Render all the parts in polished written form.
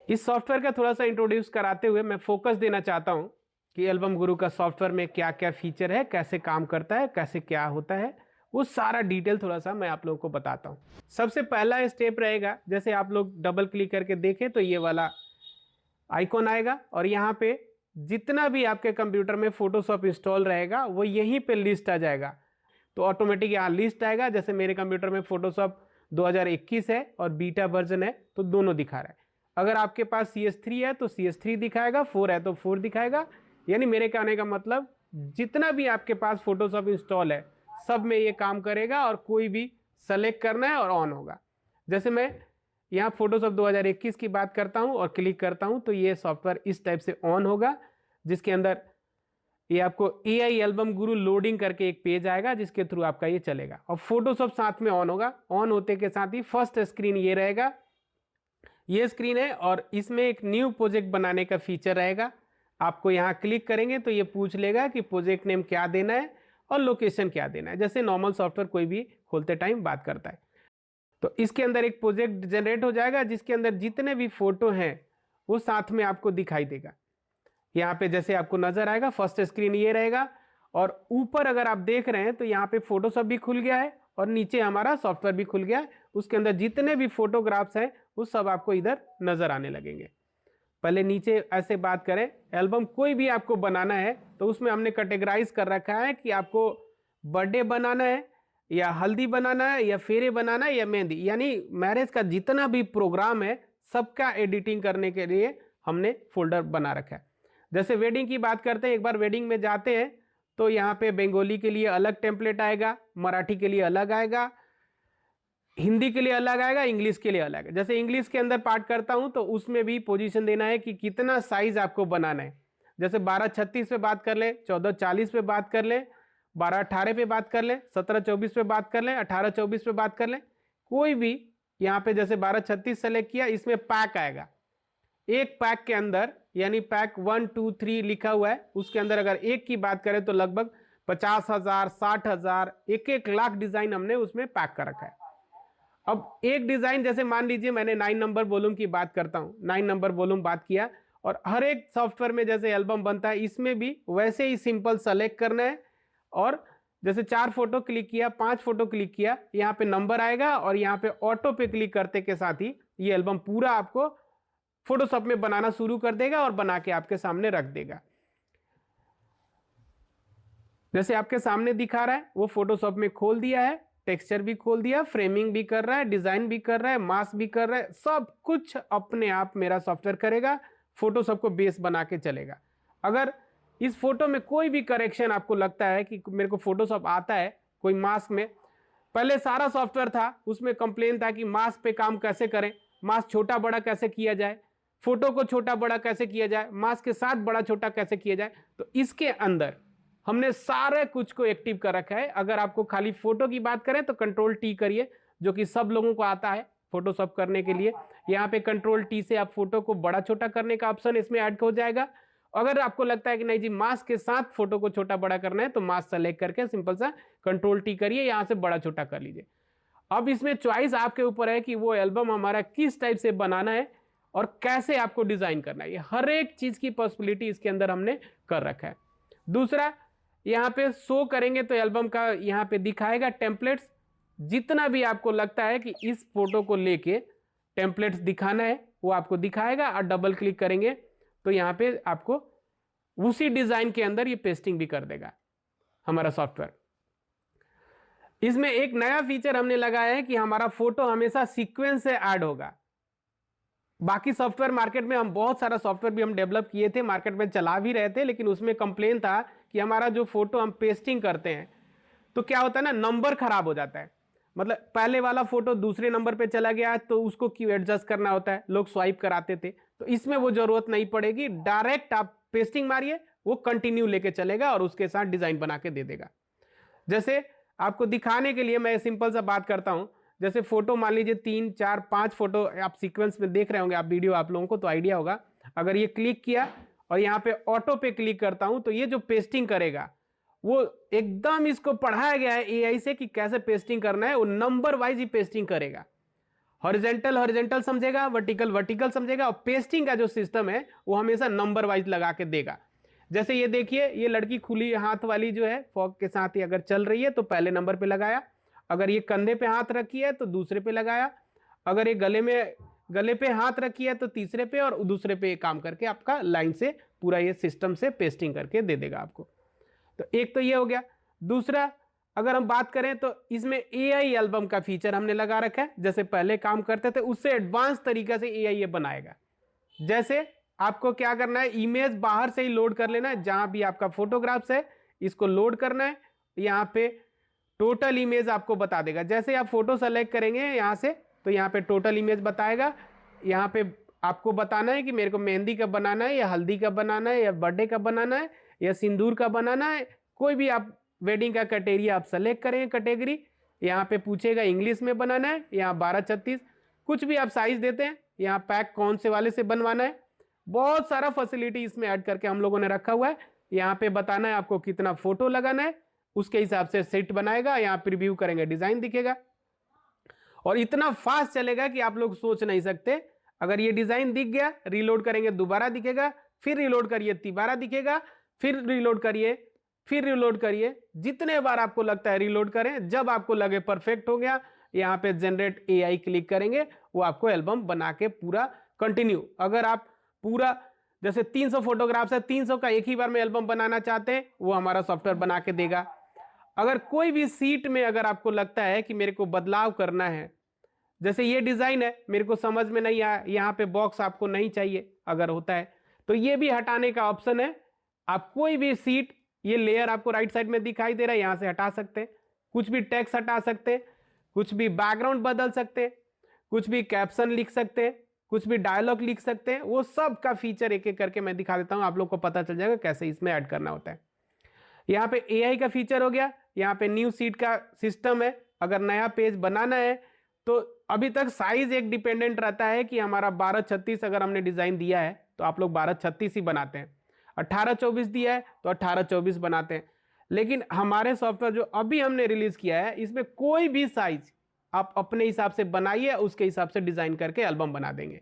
इस सॉफ्टवेयर का थोड़ा सा इंट्रोड्यूस कराते हुए मैं फोकस देना चाहता हूं कि एल्बम गुरु का सॉफ्टवेयर में क्या क्या फीचर है, कैसे काम करता है, कैसे क्या होता है, वो सारा डिटेल थोड़ा सा मैं आप लोगों को बताता हूं। सबसे पहला स्टेप रहेगा, जैसे आप लोग डबल क्लिक करके देखें तो ये वाला आइकॉन आएगा और यहाँ पे जितना भी आपके कंप्यूटर में फोटोशॉप इंस्टॉल रहेगा वो यहीं पे लिस्ट आ जाएगा। तो ऑटोमेटिक यहाँ लिस्ट आएगा। जैसे मेरे कंप्यूटर में फोटोशॉप 2021 है और बीटा वर्जन है तो दोनों दिखा रहा है। अगर आपके पास CS3 है तो CS3 दिखाएगा, 4 है तो 4 दिखाएगा। यानी मेरे कहने का मतलब जितना भी आपके पास फोटोशॉप इंस्टॉल है सब में ये काम करेगा और कोई भी सेलेक्ट करना है और ऑन होगा। जैसे मैं यहाँ फोटोशॉप 2021 की बात करता हूँ और क्लिक करता हूँ तो ये सॉफ्टवेयर इस टाइप से ऑन होगा, जिसके अंदर ये आपको AI एल्बम गुरु लोडिंग करके एक पेज आएगा जिसके थ्रू आपका ये चलेगा और फोटोशॉप साथ में ऑन होगा। ऑन होते के साथ ही फर्स्ट स्क्रीन ये रहेगा, ये स्क्रीन है और इसमें एक न्यू प्रोजेक्ट बनाने का फीचर रहेगा। आपको यहाँ क्लिक करेंगे तो ये पूछ लेगा कि प्रोजेक्ट नेम क्या देना है और लोकेशन क्या देना है, जैसे नॉर्मल सॉफ्टवेयर कोई भी खोलते टाइम बात करता है। तो इसके अंदर एक प्रोजेक्ट जनरेट हो जाएगा जिसके अंदर जितने भी फोटो हैं वो साथ में आपको दिखाई देगा। यहाँ पे जैसे आपको नजर आएगा फर्स्ट स्क्रीन ये रहेगा और ऊपर अगर आप देख रहे हैं तो यहाँ पे फोटोशॉप भी खुल गया है और नीचे हमारा सॉफ्टवेयर भी खुल गया है। उसके अंदर जितने भी फोटोग्राफ्स हैं वो सब आपको इधर नजर आने लगेंगे। पहले नीचे ऐसे बात करें, एल्बम कोई भी आपको बनाना है तो उसमें हमने कैटेगराइज कर रखा है कि आपको बर्थडे बनाना है या हल्दी बनाना है या फेरे बनाना है या मेहंदी, यानी मैरिज का जितना भी प्रोग्राम है सबका एडिटिंग करने के लिए हमने फोल्डर बना रखा है। जैसे वेडिंग की बात करते हैं, एक बार वेडिंग में जाते हैं तो यहाँ पे बंगाली के लिए अलग टेम्पलेट आएगा, मराठी के लिए अलग आएगा, हिंदी के लिए अलग आएगा, इंग्लिश के लिए अलग है। जैसे इंग्लिश के अंदर पार्ट करता हूं तो उसमें भी पोजीशन देना है कि कितना साइज आपको बनाना है। जैसे 12:36 पे बात कर ले, 14:40 पे बात कर ले, 12:18 पे बात कर ले, 17:24 पे बात कर ले, 18:24 पे बात कर ले, कोई भी यहाँ पे जैसे 12:36 सेलेक्ट किया, इसमें पैक आएगा। एक पैक के अंदर यानी पैक 1 2 3 लिखा हुआ है, उसके अंदर अगर एक की बात करें तो लगभग 50,000 60,000 1 लाख डिजाइन हमने उसमें पैक कर रखा है। अब एक डिजाइन जैसे मान लीजिए मैंने 9 नंबर वॉल्यूम की बात करता हूं, 9 नंबर वॉल्यूम बात किया और हर एक सॉफ्टवेयर में जैसे एल्बम बनता है इसमें भी वैसे ही सिंपल सेलेक्ट करना है और जैसे 4 फोटो क्लिक किया, 5 फोटो क्लिक किया, यहाँ पे नंबर आएगा और यहाँ पे ऑटो पे क्लिक करते के साथ ही ये एल्बम पूरा आपको फोटोशॉप में बनाना शुरू कर देगा और बना के आपके सामने रख देगा। जैसे आपके सामने दिखा रहा है वो फोटोशॉप में खोल दिया है, टेक्सचर भी खोल दिया, फ्रेमिंग भी कर रहा है, डिजाइन भी कर रहा है, मास्क भी कर रहा है, सब कुछ अपने आप मेरा सॉफ्टवेयर करेगा, फोटोशॉप को बेस बना के चलेगा। अगर इस फोटो में कोई भी करेक्शन आपको लगता है कि मेरे को फोटोशॉप आता है कोई मास्क में, पहले सारा सॉफ्टवेयर था उसमें कंप्लेन था कि मास्क पे काम कैसे करें, मास्क छोटा बड़ा कैसे किया जाए, फोटो को छोटा बड़ा कैसे किया जाए, मास्क के साथ बड़ा छोटा कैसे किया जाए, तो इसके अंदर हमने सारे कुछ को एक्टिव कर रखा है। अगर आपको खाली फोटो की बात करें तो Ctrl+T करिए, जो कि सब लोगों को आता है फोटोशॉप करने के लिए। यहाँ पे Ctrl+T से आप फोटो को बड़ा छोटा करने का ऑप्शन इसमें ऐड हो जाएगा। अगर आपको लगता है कि नहीं जी मास्क के साथ फोटो को छोटा बड़ा करना है तो मास्क सेलेक्ट करके सिंपल सा Ctrl+T करिए, यहाँ से बड़ा छोटा कर लीजिए। अब इसमें चॉइस आपके ऊपर है कि वो एल्बम हमारा किस टाइप से बनाना है और कैसे आपको डिजाइन करना है। ये हर एक चीज की पॉसिबिलिटी इसके अंदर हमने कर रखा है। दूसरा, यहाँ पे शो करेंगे तो एल्बम का यहाँ पे दिखाएगा टेम्पलेट्स। जितना भी आपको लगता है कि इस फोटो को लेके टेम्पलेट्स दिखाना है वो आपको दिखाएगा और डबल क्लिक करेंगे तो यहाँ पे आपको उसी डिजाइन के अंदर ये पेस्टिंग भी कर देगा हमारा सॉफ्टवेयर। इसमें एक नया फीचर हमने लगाया है कि हमारा फोटो हमेशा सीक्वेंस से ऐड होगा। बाकी सॉफ्टवेयर मार्केट में हम बहुत सारा सॉफ्टवेयर भी हम डेवलप किए थे, मार्केट में चला भी रहे थे, लेकिन उसमें कंप्लेन था कि हमारा जो फोटो हम पेस्टिंग करते हैं तो क्या होता है ना, नंबर खराब हो जाता है। मतलब पहले वाला फोटो दूसरे नंबर पे चला गया तो उसको क्यों एडजस्ट करना होता है, लोग स्वाइप कराते थे। तो इसमें वो जरूरत नहीं पड़ेगी, डायरेक्ट आप पेस्टिंग मारिए वो कंटिन्यू लेके चलेगा और उसके साथ डिजाइन बना के दे देगा। जैसे आपको दिखाने के लिए मैं सिंपल सा बात करता हूं, जैसे फोटो मान लीजिए 3 4 5 फोटो आप सीक्वेंस में देख रहे होंगे आप वीडियो, आप लोगों को तो आइडिया होगा। अगर ये क्लिक किया और यहाँ पे ऑटो पे क्लिक करता हूं तो ये जो पेस्टिंग करेगा वो एकदम इसको पढ़ाया गया है AI से कि कैसे पेस्टिंग करना है, वो नंबर वाइज ही पेस्टिंग करेगा। हॉरिजेंटल हॉरिजेंटल समझेगा, वर्टिकल वर्टिकल समझेगा, और पेस्टिंग का जो सिस्टम है वो हमेशा नंबर वाइज लगा के देगा। जैसे ये देखिए, ये लड़की खुली हाथ वाली जो है फॉग के साथ ही अगर चल रही है तो पहले नंबर पे लगाया, अगर ये कंधे पे हाथ रखी है तो दूसरे पे लगाया, अगर ये गले पे हाथ रखी है तो तीसरे पे, और दूसरे पे काम करके आपका लाइन से पूरा ये सिस्टम से पेस्टिंग करके दे देगा आपको। तो एक तो ये हो गया। दूसरा, अगर हम बात करें तो इसमें एआई एल्बम का फीचर हमने लगा रखा है। जैसे पहले काम करते थे उससे एडवांस तरीका से एआई ये बनाएगा। जैसे आपको क्या करना है, इमेज बाहर से ही लोड कर लेना है, जहां भी आपका फोटोग्राफ्स है इसको लोड करना है, यहाँ पे टोटल इमेज आपको बता देगा। जैसे आप फोटो सेलेक्ट करेंगे यहाँ से तो यहाँ पे टोटल इमेज बताएगा। यहाँ पे आपको बताना है कि मेरे को मेहंदी का बनाना है, या हल्दी का बनाना है, या बर्थडे का बनाना है, या सिंदूर का बनाना है। कोई भी आप वेडिंग का कैटेगरी आप सेलेक्ट करेंगे कैटेगरी, यहाँ पे पूछेगा इंग्लिश में बनाना है, यहाँ 1236 कुछ भी आप साइज देते हैं, यहाँ पैक कौन से वाले से बनवाना है। बहुत सारा फैसिलिटी इसमें ऐड करके हम लोगों ने रखा हुआ है। यहाँ पे बताना है आपको कितना फोटो लगाना है, उसके हिसाब से सेट बनाएगा। यहाँ प्रीव्यू करेंगे डिजाइन दिखेगा, और इतना फास्ट चलेगा कि आप लोग सोच नहीं सकते। अगर ये डिजाइन दिख गया, रीलोड करेंगे दोबारा दिखेगा, फिर रीलोड करिए दोबारा दिखेगा, फिर रीलोड करिए, फिर रीलोड करिए। जितने बार आपको लगता है रीलोड करें, जब आपको लगे परफेक्ट हो गया, यहाँ पे जनरेट एआई क्लिक करेंगे, वो आपको एल्बम बना के पूरा कंटिन्यू। अगर आप पूरा जैसे 300 फोटोग्राफ्स है, 300 का एक ही बार में एल्बम बनाना चाहते हैं, वो हमारा सॉफ्टवेयर बना के देगा। अगर कोई भी सीट में अगर आपको लगता है कि मेरे को बदलाव करना है, जैसे ये डिजाइन है मेरे को समझ में नहीं आया, यहाँ पे बॉक्स आपको नहीं चाहिए, अगर होता है तो ये भी हटाने का ऑप्शन है। आप कोई भी सीट, ये लेयर आपको राइट साइड में दिखाई दे रहा है, यहाँ से हटा सकते हैं, कुछ भी टेक्स्ट हटा सकते हैं, कुछ भी बैकग्राउंड बदल सकते हैं, कुछ भी कैप्शन लिख सकते हैं, कुछ भी डायलॉग लिख सकते हैं। वो सब का फीचर एक एक करके मैं दिखा देता हूं, आप लोग को पता चल जाएगा कैसे इसमें ऐड करना होता है। यहाँ पे एआई का फीचर हो गया, यहाँ पे न्यू सीट का सिस्टम है। अगर नया पेज बनाना है तो अभी तक साइज एक डिपेंडेंट रहता है कि हमारा 1236 अगर हमने डिजाइन दिया है तो आप लोग 1236 ही बनाते हैं, 1824 दिया है तो 1824 बनाते हैं। लेकिन हमारे सॉफ्टवेयर जो अभी हमने रिलीज किया है, इसमें कोई भी साइज आप अपने हिसाब से बनाइए, उसके हिसाब से डिजाइन करके एल्बम बना देंगे।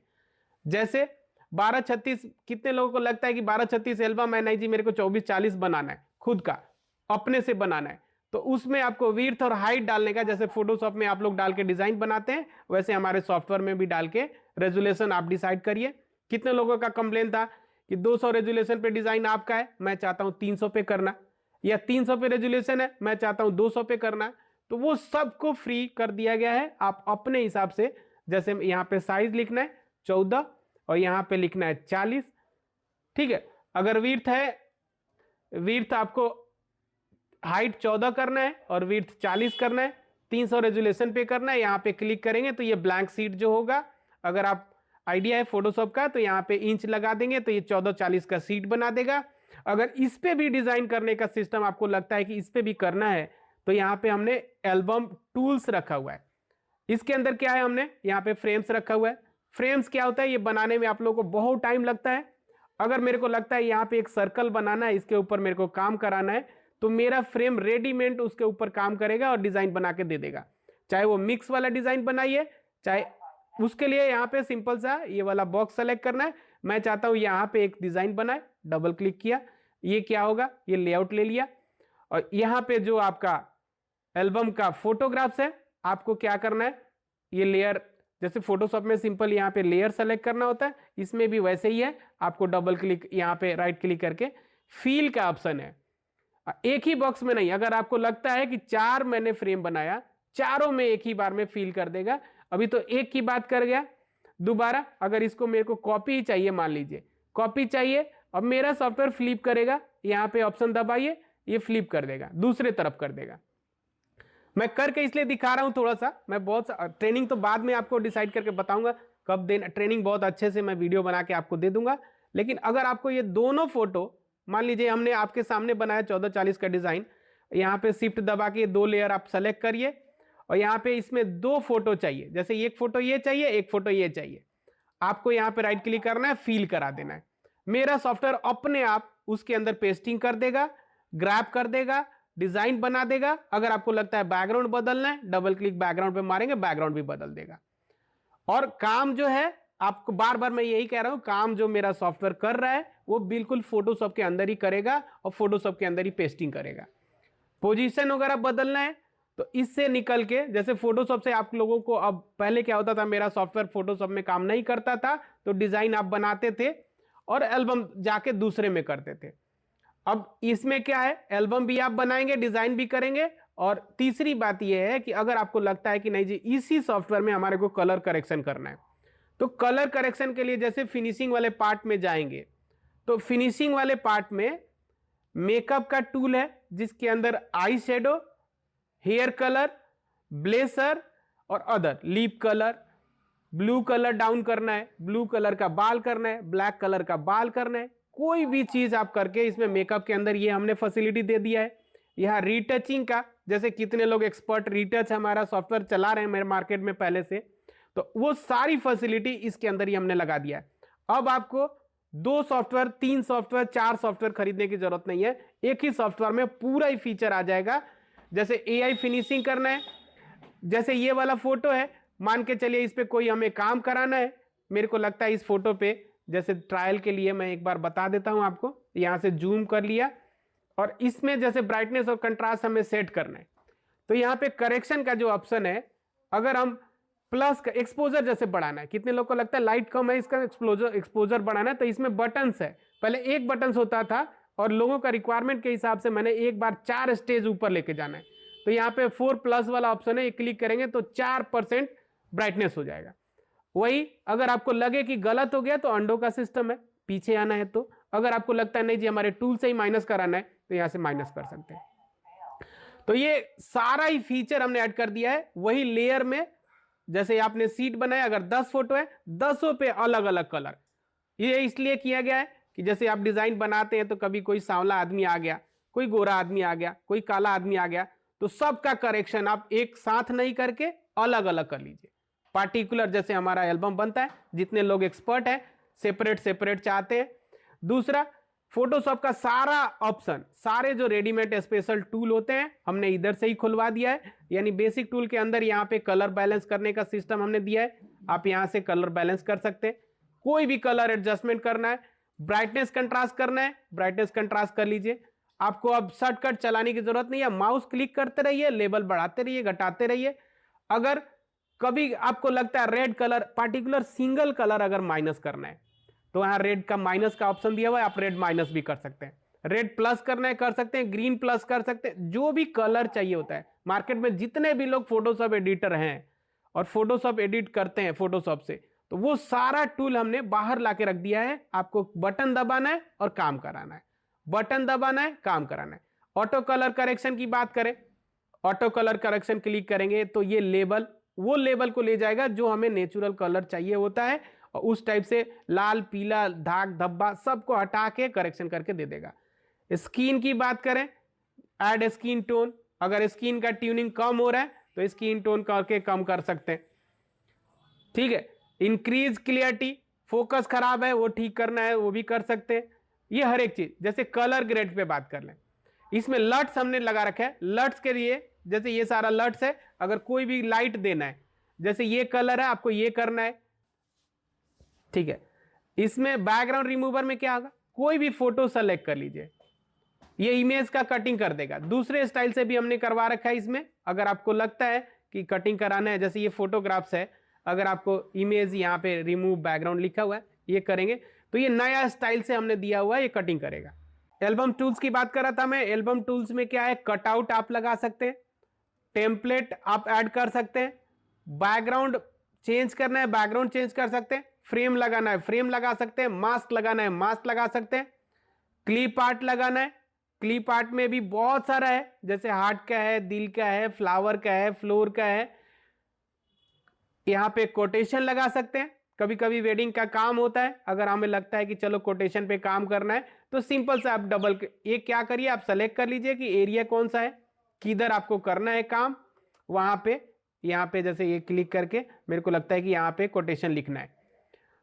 जैसे 1236, कितने लोगों को लगता है कि 1236 एल्बम है, नहीं जी मेरे को 2440 बनाना है, खुद का अपने से बनाना है, तो उसमें आपको विड्थ और हाइट डालने का, जैसे फोटोशॉप में आप लोग डाल के डिजाइन बनाते हैं, वैसे हमारे सॉफ्टवेयर में भी डाल के रेजोल्यूशन आप डिसाइड करिए। कितने लोगों का कंप्लेन था कि 200 रेजोल्यूशन पे डिजाइन आपका है, मैं चाहता हूं 300 पे करना, या 300 पे रेजोल्यूशन है, मैं चाहता हूं 200 पे करना। तो वो सबको फ्री कर दिया गया है, आप अपने हिसाब से, जैसे यहाँ पे साइज लिखना है 14 और यहाँ पे लिखना है 40, ठीक है। अगर विड्थ है, विड्थ आपको हाइट 14 करना है और विड्थ 40 करना है, 300 रेजोल्यूशन पे करना है, यहाँ पे क्लिक करेंगे तो ये ब्लैंक सीट जो होगा, अगर आप आइडिया है फोटोशॉप का तो यहाँ पे इंच लगा देंगे तो ये 1440 का सीट बना देगा। अगर इस पे भी डिजाइन करने का सिस्टम आपको लगता है कि इस पे भी करना है, तो यहाँ पे हमने एल्बम टूल्स रखा हुआ है। इसके अंदर क्या है, हमने यहाँ पे फ्रेम्स रखा हुआ है। फ्रेम्स क्या होता है, ये बनाने में आप लोगों को बहुत टाइम लगता है। अगर मेरे को लगता है यहाँ पे एक सर्कल बनाना है, इसके ऊपर मेरे को काम कराना है, तो मेरा फ्रेम रेडीमेड उसके ऊपर काम करेगा और डिजाइन बना के दे देगा। चाहे वो मिक्स वाला डिजाइन बनाइए, चाहे उसके लिए यहाँ पे सिंपल सा ये वाला बॉक्स सेलेक्ट करना है। मैं चाहता हूँ यहाँ पे एक डिजाइन बनाए, डबल क्लिक किया, ये क्या होगा, ये लेआउट ले लिया, और यहाँ पे जो आपका एल्बम का फोटोग्राफ्स है, आपको क्या करना है, ये लेयर, जैसे फोटोशॉप में सिंपल यहाँ पे लेयर सेलेक्ट करना होता है, इसमें भी वैसे ही है। आपको डबल क्लिक, यहाँ पे राइट क्लिक करके फील का ऑप्शन है। एक ही बॉक्स में नहीं, अगर आपको लगता है कि 4 मैंने फ्रेम बनाया, चारों में एक ही बार में फील कर देगा। अभी तो एक की बात कर गया, दोबारा अगर इसको मेरे को कॉपी ही चाहिए, मान लीजिए कॉपी चाहिए, अब मेरा सॉफ्टवेयर फ्लिप करेगा, यहाँ पे ऑप्शन दबाइए, ये फ्लिप कर देगा, दूसरे तरफ कर देगा। मैं करके इसलिए दिखा रहा हूं थोड़ा सा, मैं बहुत ट्रेनिंग तो बाद में आपको डिसाइड करके बताऊंगा कब देना, ट्रेनिंग बहुत अच्छे से मैं वीडियो बना के आपको दे दूंगा। लेकिन अगर आपको ये दोनों फोटो, मान लीजिए हमने आपके सामने बनाया 1440 का डिजाइन, यहाँ पे शिफ्ट दबा के 2 लेयर आप सेलेक्ट करिए, और यहाँ पे इसमें 2 फोटो चाहिए, जैसे एक फोटो ये चाहिए, एक फोटो ये चाहिए, आपको यहाँ पे राइट क्लिक करना है, फील करा देना है। मेरा सॉफ्टवेयर अपने आप उसके अंदर पेस्टिंग कर देगा, ग्रैब कर देगा, डिजाइन बना देगा। अगर आपको लगता है बैकग्राउंड बदलना है, डबल क्लिक बैकग्राउंड पे मारेंगे, बैकग्राउंड भी बदल देगा। और काम जो है, आपको बार बार मैं यही कह रहा हूं, काम जो मेरा सॉफ्टवेयर कर रहा है वो बिल्कुल फोटोशॉप के अंदर ही करेगा और फोटोशॉप के अंदर ही पेस्टिंग करेगा। पोजीशन वगैरह बदलना है तो इससे निकल के, जैसे फोटोशॉप से आप लोगों को, अब पहले क्या होता था, मेरा सॉफ्टवेयर फोटोशॉप में काम नहीं करता था तो डिजाइन आप बनाते थे और एल्बम जाके दूसरे में करते थे। अब इसमें क्या है, एल्बम भी आप बनाएंगे, डिजाइन भी करेंगे। और तीसरी बात यह है कि अगर आपको लगता है कि नहीं जी इसी सॉफ्टवेयर में हमारे को कलर करेक्शन करना है, तो कलर करेक्शन के लिए जैसे फिनिशिंग वाले पार्ट में जाएंगे, तो फिनिशिंग वाले पार्ट में मेकअप का टूल है जिसके अंदर eye shadow, hair colour, blusher और other, lip colour, blue colour down करना है, ब्लू कलर का बाल करना है, ब्लैक कलर का बाल करना है, कोई भी चीज आप करके इसमें मेकअप के अंदर ये हमने फैसिलिटी दे दिया है। यहाँ रीटचिंग का, जैसे कितने लोग एक्सपर्ट रीटच हमारा सॉफ्टवेयर चला रहे हैं मेरे मार्केट में पहले से, तो वो सारी फैसिलिटी इसके अंदर ही हमने लगा दिया है। अब आपको 2 सॉफ्टवेयर, 3 सॉफ्टवेयर, 4 सॉफ्टवेयर खरीदने की जरूरत नहीं है, एक ही सॉफ्टवेयर में पूरा ही फीचर आ जाएगा। जैसे एआई फिनिशिंग करना है, जैसे ये वाला फोटो है, मान के चलिए इस पे कोई हमें काम कराना है, मेरे को लगता है इस फोटो पे, जैसे ट्रायल के लिए मैं एक बार बता देता हूं आपको, यहां से जूम कर लिया और इसमें जैसे ब्राइटनेस और कंट्रास्ट हमें सेट करना है, तो यहाँ पे करेक्शन का जो ऑप्शन है, अगर हम प्लस का एक्सपोजर जैसे बढ़ाना है, कितने लोग को लगता है लाइट कम है, इसका एक्सपोजर बढ़ाना है, तो इसमें बटन्स है, पहले एक बटन होता था और लोगों का रिक्वायरमेंट के हिसाब से मैंने एक बार 4 स्टेज ऊपर लेके जाना है, तो यहाँ पे 4+ वाला ऑप्शन है, क्लिक करेंगे तो 4% ब्राइटनेस हो जाएगा। वही अगर आपको लगे कि गलत हो गया तो अंडो का सिस्टम है, पीछे आना है तो, अगर आपको लगता है नहीं जी हमारे टूल से ही माइनस कराना है तो यहाँ से माइनस कर सकते हैं। तो ये सारा ही फीचर हमने ऐड कर दिया है। वही लेयर में जैसे आपने सीट बनाया, अगर 10 फोटो है, 10 पे अलग अलग कलर, ये इसलिए किया गया है कि जैसे आप डिजाइन बनाते हैं तो कभी कोई सांवला आदमी आ गया, कोई गोरा आदमी आ गया, कोई काला आदमी आ गया, तो सबका करेक्शन आप एक साथ नहीं करके अलग अलग कर लीजिए। पार्टिकुलर जैसे हमारा एल्बम बनता है, जितने लोग एक्सपर्ट हैं सेपरेट सेपरेट चाहते हैं। दूसरा, फोटोशॉप का सारा ऑप्शन, सारे जो रेडीमेड स्पेशल टूल होते हैं हमने इधर से ही खुलवा दिया है, यानी बेसिक टूल के अंदर यहाँ पे कलर बैलेंस करने का सिस्टम हमने दिया है, आप यहाँ से कलर बैलेंस कर सकते हैं, कोई भी कलर एडजस्टमेंट करना है, ब्राइटनेस कंट्रास्ट करना है, ब्राइटनेस कंट्रास्ट कर लीजिए। आपको अब शॉर्टकट चलाने की जरूरत नहीं है, माउस क्लिक करते रहिए, लेवल बढ़ाते रहिए, घटाते रहिए। अगर कभी आपको लगता है red colour, particular single colour अगर माइनस करना है, तो यहां रेड का माइनस का ऑप्शन दिया हुआ है, आप रेड माइनस भी कर सकते हैं, रेड प्लस करना है कर सकते हैं, ग्रीन प्लस कर सकते हैं, जो भी कलर चाहिए होता है। मार्केट में जितने भी लोग फोटोशॉप एडिटर हैं और फोटोशॉप एडिट करते हैं फोटोशॉप से, तो वो सारा टूल हमने बाहर लाके रख दिया है। आपको बटन दबाना है और काम कराना है, बटन दबाना है, काम कराना है। ऑटो कलर करेक्शन की बात करें, ऑटो कलर करेक्शन क्लिक करेंगे तो ये लेबल, वो लेबल को ले जाएगा जो हमें नेचुरल कलर चाहिए होता है, और उस टाइप से लाल, पीला, दाग, धब्बा सबको हटा के करेक्शन करके दे देगा। स्किन की बात करें, ऐड स्किन टोन, अगर स्किन का ट्यूनिंग कम हो रहा है तो स्किन टोन करके कम कर सकते हैं, ठीक है। इंक्रीज क्लियरिटी, फोकस खराब है वो ठीक करना है वो भी कर सकते हैं। ये हर एक चीज, जैसे कलर ग्रेड पे बात कर लें, इसमें लट्स हमने लगा रखा है। लट्स के लिए जैसे ये सारा लट्स है, अगर कोई भी लाइट देना है, जैसे ये कलर है आपको ये करना है, ठीक है। इसमें बैकग्राउंड रिमूवर में क्या होगा, कोई भी फोटो सेलेक्ट कर लीजिए, ये इमेज का कटिंग कर देगा। दूसरे स्टाइल से भी हमने करवा रखा है इसमें, अगर आपको लगता है कि कटिंग कराना है, जैसे ये फोटोग्राफ्स है, अगर आपको इमेज यहाँ पे रिमूव बैकग्राउंड लिखा हुआ है, ये करेंगे तो ये नया स्टाइल से हमने दिया हुआ है, ये कटिंग करेगा। एल्बम टूल्स की बात कर रहा था मैं, एल्बम टूल्स में क्या है, कटआउट आप लगा सकते हैं, टेम्पलेट आप ऐड कर सकते हैं, बैकग्राउंड चेंज करना है बैकग्राउंड चेंज कर सकते हैं, फ्रेम लगाना है फ्रेम लगा सकते हैं, मास्क लगाना है मास्क लगा सकते हैं, क्लिप आर्ट लगाना है, क्लिप आर्ट में भी बहुत सारा है, जैसे हार्ट का है, दिल का है, फ्लावर का है, फ्लोर का है। यहाँ पे कोटेशन लगा सकते हैं, कभी कभी वेडिंग का काम होता है, अगर हमें लगता है कि चलो कोटेशन पे काम करना है तो सिंपल से आप डबल ये क्या करिए, आप सेलेक्ट कर लीजिए कि एरिया कौन सा है, किधर आपको करना है काम, वहां पे यहाँ पे जैसे ये क्लिक करके मेरे को लगता है कि यहाँ पे कोटेशन लिखना है,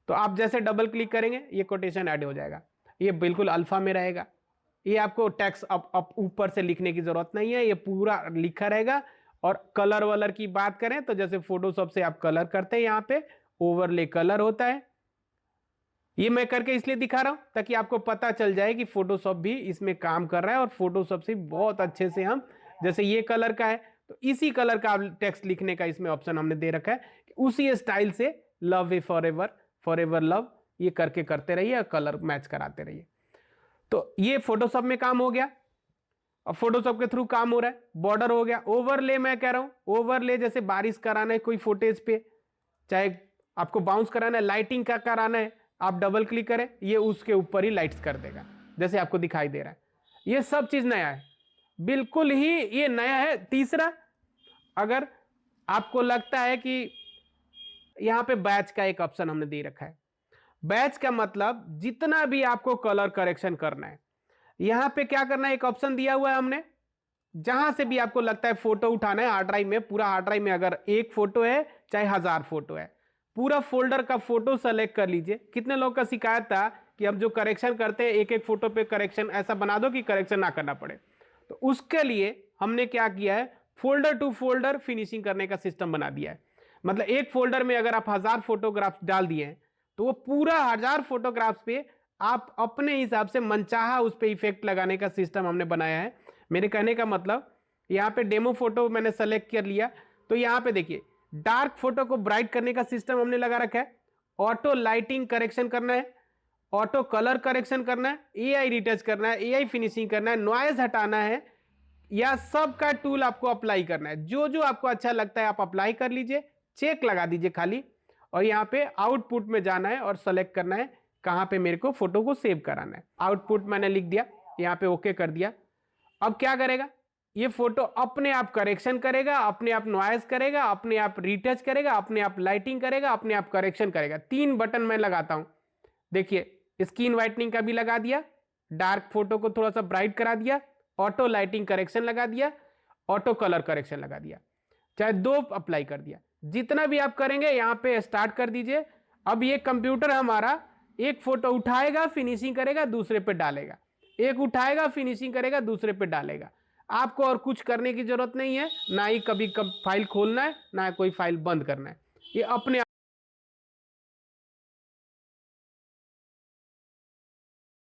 तो आप जैसे डबल क्लिक करेंगे ये कोटेशन ऐड हो जाएगा, ये बिल्कुल अल्फा में रहेगा। ये आपको टेक्स्ट अप ऊपर से लिखने की जरूरत नहीं है, ये पूरा लिखा रहेगा। और कलर वलर की बात करें तो जैसे फोटोशॉप से आप कलर करते हैं यहाँ पे, ओवरले कलर होता है। ये मैं करके इसलिए दिखा रहा हूं ताकि आपको पता चल जाए कि फोटोशॉप भी इसमें काम कर रहा है और फोटोशॉप से बहुत अच्छे से हम, जैसे ये कलर का है तो इसी कलर का टेक्स्ट लिखने का इसमें ऑप्शन हमने दे रखा है कि उसी स्टाइल से लव ए फॉरएवर, फॉरएवर लव, ये करके करते रहिए और कलर मैच कराते रहिए। तो ये फोटोशॉप में काम हो गया। अब फोटोशॉप के थ्रू काम हो रहा है। बॉर्डर हो गया। ओवरले मैं कह रहा हूं, ओवरले जैसे बारिश कराना है कोई फुटेज पे, चाहे आपको बाउंस कराना है, लाइटिंग का कराना है, आप डबल क्लिक करें, ये उसके ऊपर ही लाइट्स कर देगा जैसे आपको दिखाई दे रहा है। ये सब चीज नया है, बिल्कुल ही ये नया है। तीसरा, अगर आपको लगता है कि यहां पे बैच का एक ऑप्शन हमने दे रखा है। बैच का मतलब जितना भी आपको कलर करेक्शन करना है, यहां पे क्या करना है, एक ऑप्शन दिया हुआ है हमने, जहां से भी आपको लगता है फोटो उठाना है हार्ड ड्राइव में, पूरा हार्ड ड्राइव में अगर एक फोटो है चाहे 1000 फोटो है, पूरा फोल्डर का फोटो सेलेक्ट कर लीजिए। कितने लोग का शिकायत था कि हम जो करेक्शन करते हैं एक एक फोटो पे करेक्शन ऐसा बना दो कि करेक्शन ना करना पड़े। तो उसके लिए हमने क्या किया है, फोल्डर टू फोल्डर फिनिशिंग करने का सिस्टम बना दिया है। मतलब एक फोल्डर में अगर आप 1000 फोटोग्राफ डाल दिए हैं तो वो पूरा 1000 फोटोग्राफ्स पे आप अपने हिसाब से मनचाहा उस पर इफेक्ट लगाने का सिस्टम हमने बनाया है। मेरे कहने का मतलब, यहाँ पे डेमो फोटो मैंने सेलेक्ट कर लिया तो यहाँ पे देखिए डार्क फोटो को ब्राइट करने का सिस्टम हमने लगा रखा है, ऑटो लाइटिंग करेक्शन करना है, ऑटो कलर करेक्शन करना है, एआई रिटच करना है, एआई फिनिशिंग करना है, नॉइज हटाना है, या सब का टूल आपको अप्लाई करना है। जो जो आपको अच्छा लगता है आप अप्लाई कर लीजिए, चेक लगा दीजिए खाली, और यहाँ पे आउटपुट में जाना है और सेलेक्ट करना है कहां पे मेरे को फोटो को सेव कराना है। आउटपुट मैंने लिख दिया, यहाँ पे ओके कर दिया। अब क्या करेगा, ये फोटो अपने आप करेक्शन करेगा, अपने आप नॉइज करेगा, अपने आप रिटच करेगा, अपने आप लाइटिंग करेगा, अपने आप करेक्शन करेगा। 3 बटन मैं लगाता हूं, देखिए स्क्रीन वाइटनिंग का भी लगा दिया, डार्क फोटो को थोड़ा सा ब्राइट करा दिया, ऑटो लाइटिंग करेक्शन लगा दिया, ऑटो कलर करेक्शन लगा दिया, चाहे 2 अप्लाई कर दिया। जितना भी आप करेंगे यहाँ पे स्टार्ट कर दीजिए। अब ये कंप्यूटर हमारा एक फोटो उठाएगा, फिनिशिंग करेगा, दूसरे पे डालेगा, एक उठाएगा, फिनिशिंग करेगा, दूसरे पे डालेगा। आपको और कुछ करने की जरूरत नहीं है, ना ही कभी फाइल खोलना है, ना कोई फाइल बंद करना है, ये अपने